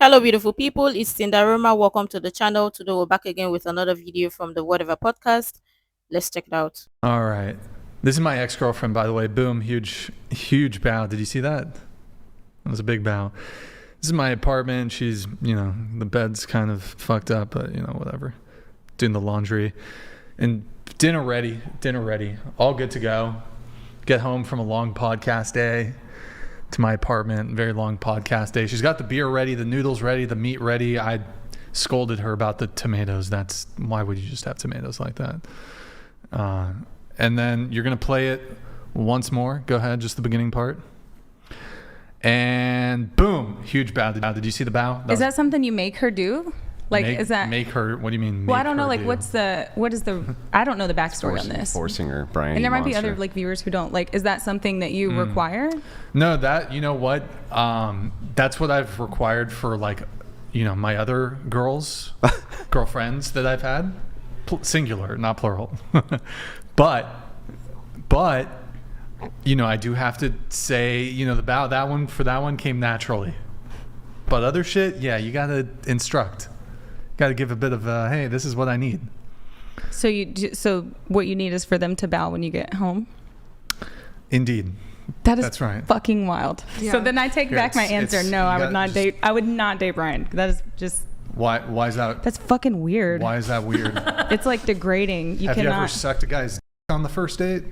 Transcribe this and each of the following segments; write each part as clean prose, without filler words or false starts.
Hello, beautiful people. It's Sinderfam. Welcome to the channel. Today we're back again with another video from the Whatever podcast. Let's check it out. All right. This is my ex-girlfriend, by the way. Boom. Huge bow. Did you see that? That was a big bow. This is my apartment. She's, the bed's kind of fucked up, but, whatever. Doing the laundry. And dinner ready. All good to go. Get home from a long podcast day to my apartment. Very long podcast day. She's got the beer ready, the noodles ready, the meat ready. I scolded her about the tomatoes. Why would you just have tomatoes like that? And then you're going to play it once more. Go ahead, just the beginning part. And boom, huge bow. Did you see the bow? Is that something you make her do? Like, is that make her? What do you mean? Well, I don't know. Like, what is the? I don't know the backstory on this. Forcing her, Brian. And there might be other viewers who don't. Like, is that something that you require? No, you know what? That's what I've required for my other girlfriends that I've had. Singular, not plural. but I do have to say, the bow, that one came naturally. But other shit, yeah, you got to instruct. Got to give a bit of hey, this is what I need. So what you need is for them to bow when you get home? Indeed. That's right. Fucking wild. Yeah. So then I take back my answer. No, I would not date Brian. That is just Why is that? That's fucking weird. Why is that weird? It's like degrading. Have you ever sucked a guy's on the first date?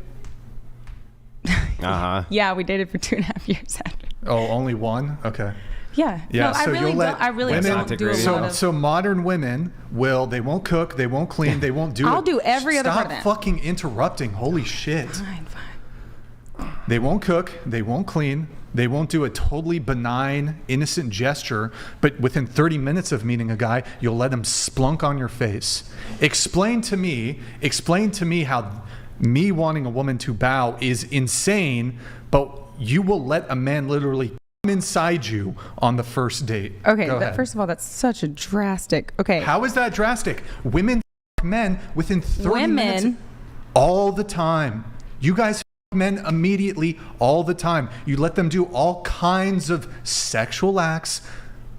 Yeah, we dated for 2.5 years after. Oh, only one? Okay. Yeah. Yeah. No, so I really don't do a lot of... So modern women they won't cook, they won't clean, they won't do I'll do every other part of that. Stop fucking interrupting. Holy shit. Fine. They won't cook, they won't clean, they won't do a totally benign, innocent gesture, but within 30 minutes of meeting a guy, you'll let him splunk on your face. Explain to me how me wanting a woman to bow is insane, but you will let a man literally come inside you on the first date. Okay, first of all, that's such a drastic... Okay. How is that drastic? Women men within 30 minutes all the time. You guys men immediately all the time. You let them do all kinds of sexual acts.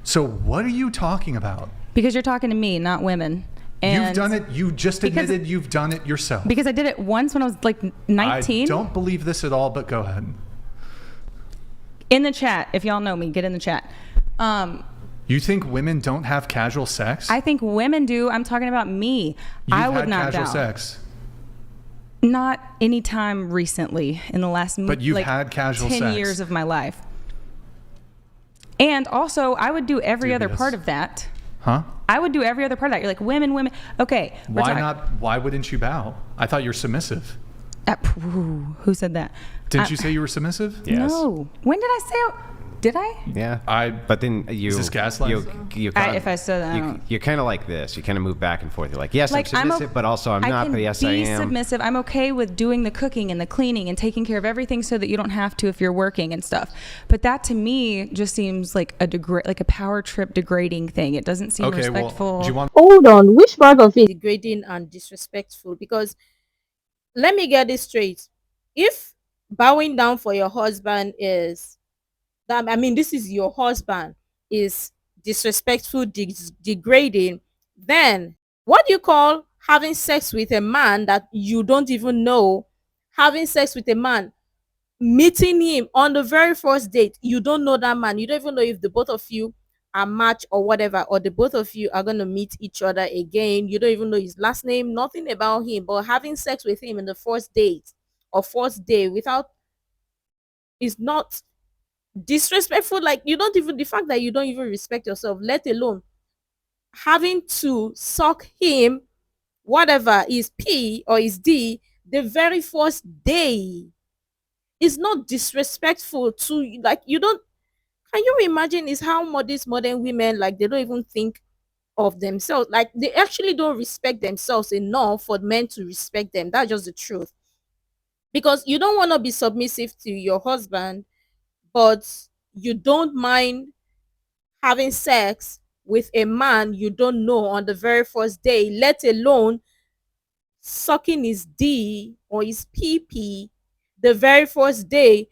So what are you talking about? Because you're talking to me, not women. And you've done it. You just admitted you've done it yourself. Because I did it once when I was like 19. I don't believe this at all, but go ahead. In the chat, if y'all know me, get in the chat. You think women don't have casual sex? I think women do. I'm talking about me. I would not casual bow. Sex. Not anytime recently in the last but you've had casual 10 sex. years of my life. And also, I would do every other part of that. Huh? I would do every other part of that. You're like, women. Okay. Why wouldn't you bow? I thought you're submissive. Who said that? Didn't you say you were submissive? Yes. No. When did I say... Did I? Yeah. But then you... Is this gaslighting? If I said that, you're kind of like this. You kind of move back and forth. You're like, yes, I'm submissive, but also I'm not, but yes, I am. I can be submissive. I'm okay with doing the cooking and the cleaning and taking care of everything so that you don't have to if you're working and stuff. But that to me just seems like a power trip degrading thing. It doesn't seem respectful. Well, do you want... Hold on. Which part of it is degrading and disrespectful? Because let me get this straight. If bowing down for your husband is... this is your husband, is disrespectful, degrading, then what do you call having sex with a man that you don't even know? Having sex with a man, meeting him on the very first date, you don't know that man, you don't even know if the both of you are matched or whatever, or the both of you are going to meet each other again. You don't even know his last name, nothing about him, but having sex with him in the first date or first day without is not disrespectful. Like, you don't even, the fact that you don't even respect yourself, let alone having to suck him, whatever is P or is D, the very first day, is not disrespectful to, like, you don't... Can you imagine is how these modern women, like, they don't even think of themselves, like they actually don't respect themselves enough for men to respect them. That's just the truth. Because you don't want to be submissive to your husband, but you don't mind having sex with a man you don't know on the very first day, let alone sucking his D or his PP the very first day.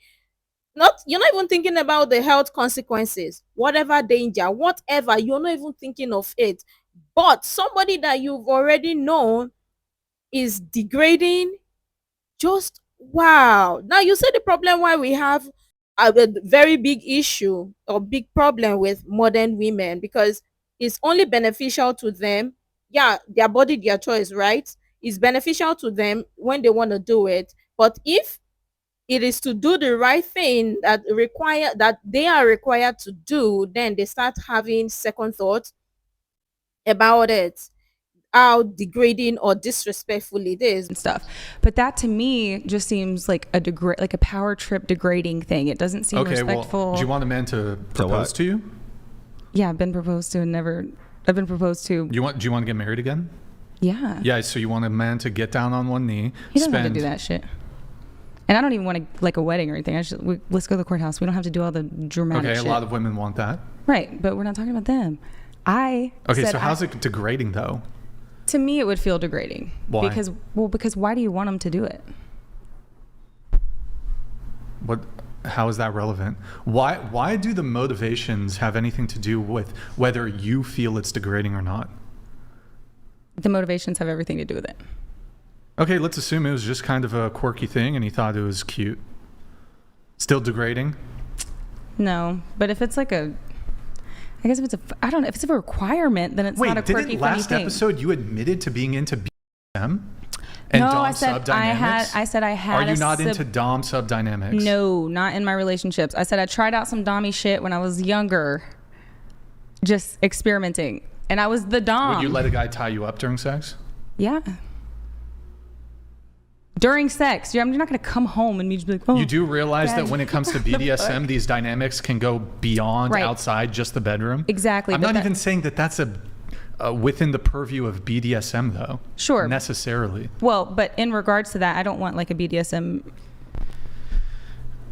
You're not even thinking about the health consequences, whatever danger, whatever, you're not even thinking of it. But somebody that you've already known is degrading, just wow. Now you see the problem why we have a very big issue or big problem with modern women, because it's only beneficial to them. Yeah, their body, their choice, right? It's beneficial to them when they want to do it. But if it is to do the right thing that they are required to do, then they start having second thoughts about it, how degrading or disrespectful it is and stuff. But that to me just seems like like a power trip degrading thing. It doesn't seem respectful. Well, do you want a man to propose to you? Yeah, I've been proposed to and never. I've been proposed to. Do you want to get married again? Yeah. Yeah. So you want a man to get down on one knee. He doesn't have to do that shit. And I don't even want to like a wedding or anything. Let's go to the courthouse. We don't have to do all the dramatic shit. Okay, a lot of women want that. Right, but we're not talking about them. So how's it degrading though? To me, it would feel degrading. Why? Because why do you want them to do it? How is that relevant? Why do the motivations have anything to do with whether you feel it's degrading or not? The motivations have everything to do with it. Okay, let's assume it was just kind of a quirky thing and he thought it was cute. Still degrading? No, but if it's like I guess if it's a requirement, then it's not a quirky, funny thing. Wait, didn't last episode you admitted to being into BDSM? And no, Dom sub dynamics? I said I had. Are you not into Dom sub dynamics? No, not in my relationships. I said I tried out some Dommy shit when I was younger, just experimenting, and I was the Dom. Would you let a guy tie you up during sex? Yeah. During sex, I'm not going to come home and just be like, oh. You do realize that when it comes to BDSM, these dynamics can go beyond outside just the bedroom? Exactly. I'm not even saying that that's within the purview of BDSM, though. Sure. Necessarily. Well, but in regards to that, I don't want like a BDSM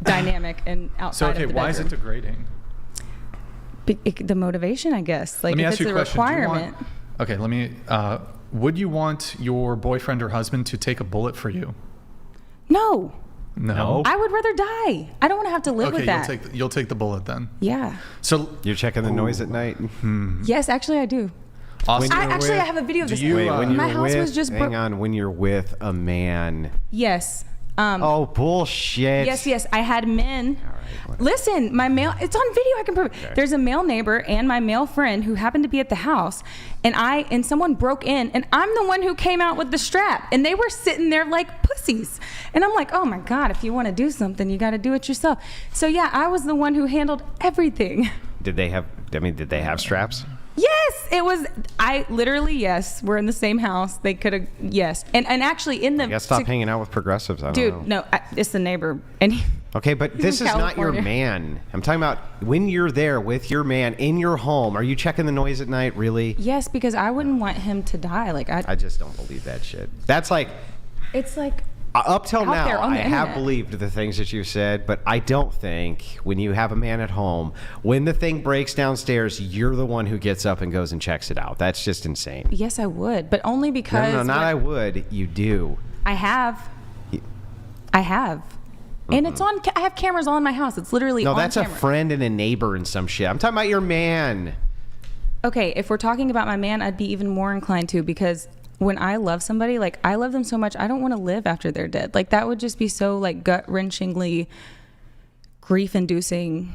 dynamic and outside of the bedroom. Why is it degrading? The motivation, I guess. Like, let me if ask it's you a a question. requirement. Would you want your boyfriend or husband to take a bullet for you? No. No. I would rather die. I don't want to have to live with that. You'll take the bullet then. Yeah. So you're checking the noise at night? Yes, actually I do. Awesome. I have a video of this. My house was just hang on, when you're with a man. Yes. Oh, bullshit. Yes. I had men. All right, listen, it's on video. I can prove it. Okay. There's a male neighbor and my male friend who happened to be at the house, and someone broke in, and I'm the one who came out with the strap, and they were sitting there like pussies. And I'm like, oh my God, if you want to do something, you got to do it yourself. So yeah, I was the one who handled everything. Did they have straps? Yes, it was. Yes, we're in the same house. They could have, yes. And actually in the. I guess stop hanging out with progressives. I don't know. No, it's the neighbor. And okay, but this is not your man. I'm talking about when you're there with your man in your home. Are you checking the noise at night, really? Yes, because I wouldn't want him to die. Like I just don't believe that shit. That's like. It's like. Up till now, I have believed the things that you said, but I don't think when you have a man at home, when the thing breaks downstairs, you're the one who gets up and goes and checks it out. That's just insane. Yes, I would, but only because... No, not I would. You do. I have. And it's on... I have cameras all in my house. It's literally on camera. No, that's a friend and a neighbor and some shit. I'm talking about your man. Okay, if we're talking about my man, I'd be even more inclined to, because... when I love somebody, like I love them so much, I don't want to live after they're dead. Like that would just be so like gut-wrenchingly grief-inducing.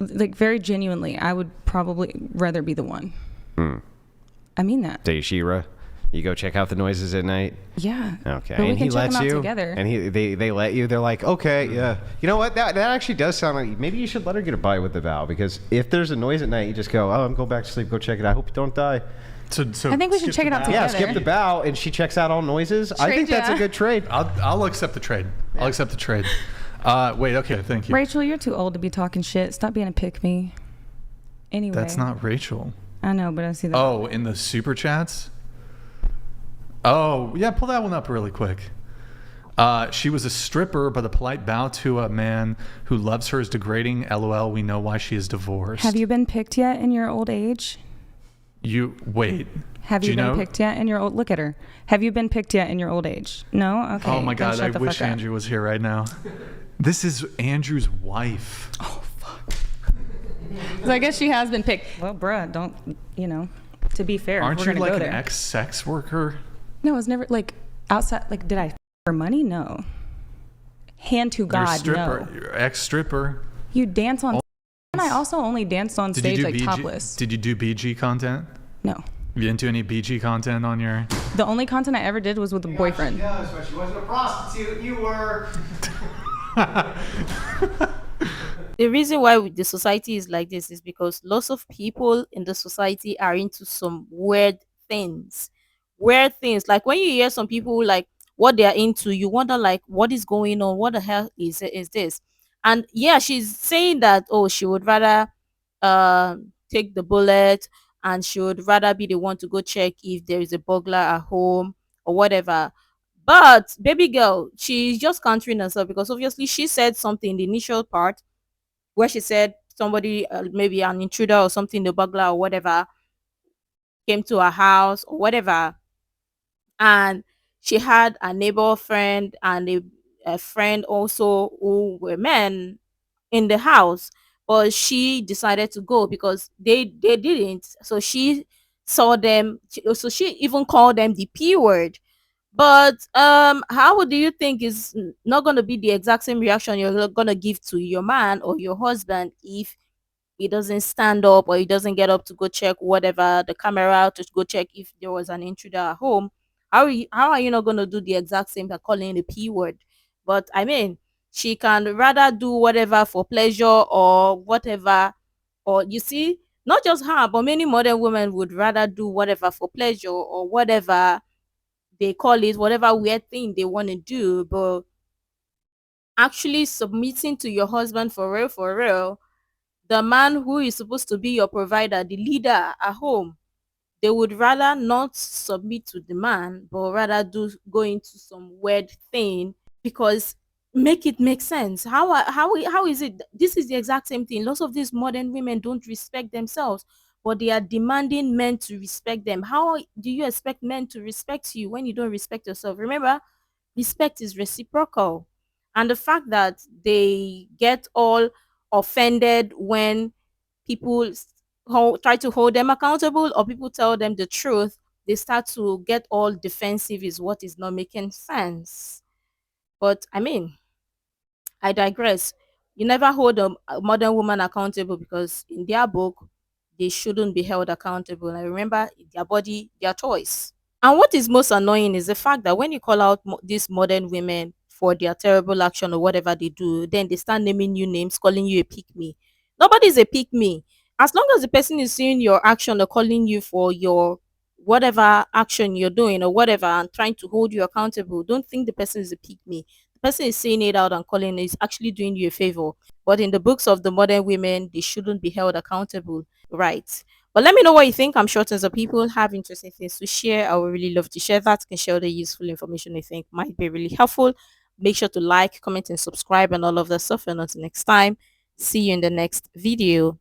Like very genuinely, I would probably rather be the one. I mean that. So Shira, you go check out the noises at night? Yeah. Okay. But and he lets you together. And they let you. They're like, okay, yeah. You know what? That actually does sound like maybe you should let her get a bite with the vow, because if there's a noise at night, you just go, oh, I'm going back to sleep. Go check it out. I hope you don't die. So I think we should check it out together. Yeah, skip the bow, and she checks out all noises. I think that's a good trade. I'll accept the trade. I'll accept the trade. Wait, okay, thank you. Rachel, you're too old to be talking shit. Stop being a pick-me. Anyway. That's not Rachel. I know, but I see that. Oh, in the super chats? Oh, yeah, pull that one up really quick. She was a stripper, but a polite bow to a man who loves her is degrading. LOL, we know why she is divorced. Have you been picked yet in your old age? Wait. Have you been picked yet in your old... Look at her. Have you been picked yet in your old age? No? Okay. Oh my God, I wish Andrew was here right now. This is Andrew's wife. Oh, fuck. So I guess she has been picked. Well, bruh, don't, you know, to be fair. Aren't you like an there. ex-sex worker? No, I was never, like, outside, like, did I f for money? No. Hand to God, stripper, no. You're ex-stripper. You dance on and I also only danced on stage, like, topless. Did you do BG content? No. You into any BG content on your... The only content I ever did was with a boyfriend. She does, but she wasn't a prostitute. You were. The reason why the society is like this is because lots of people in the society are into some weird things. Weird things. Like when you hear some people like what they are into, you wonder like what is going on? What the hell is this? And yeah, she's saying that oh, she would rather take the bullet and she would rather be the one to go check if there is a burglar at home or whatever. But baby girl, she's just countering herself because obviously she said something in the initial part where she said somebody, maybe an intruder or something, the burglar or whatever, came to her house or whatever, and she had a neighbor friend and a friend also who were men in the house, but she decided to go because they didn't. So she saw them. So she even called them the P word. But how do you think is not going to be the exact same reaction you're going to give to your man or your husband if he doesn't stand up or he doesn't get up to go check whatever the camera to go check if there was an intruder at home? How are you not going to do the exact same by calling the P word? But I mean, she can rather do whatever for pleasure or whatever. Or you see, not just her, but many modern women would rather do whatever for pleasure or whatever they call it, whatever weird thing they want to do. But actually submitting to your husband for real, the man who is supposed to be your provider, the leader at home, they would rather not submit to the man, but rather go into some weird thing because make it make sense. How is it? This is the exact same thing. Lots of these modern women don't respect themselves, but they are demanding men to respect them. How do you expect men to respect you when you don't respect yourself? Remember, respect is reciprocal. And the fact that they get all offended when people try to hold them accountable or people tell them the truth, they start to get all defensive is what is not making sense. But I mean, I digress. You never hold a modern woman accountable because in their book, they shouldn't be held accountable. And remember, their body, their choice. And what is most annoying is the fact that when you call out these modern women for their terrible action or whatever they do, then they start naming you names, calling you a pick me. Nobody's a pick me. As long as the person is seeing your action or calling you for your whatever action you're doing or whatever and trying to hold you accountable, don't think the person is a pick me. The person is saying it out and calling is actually doing you a favor. But in the books of the modern women, they shouldn't be held accountable. Right. But let me know what you think. I'm sure tons of people have interesting things to share. I would really love to share that. You can share the useful information you think might be really helpful. Make sure to like, comment, and subscribe and all of that stuff. And until next time, see you in the next video.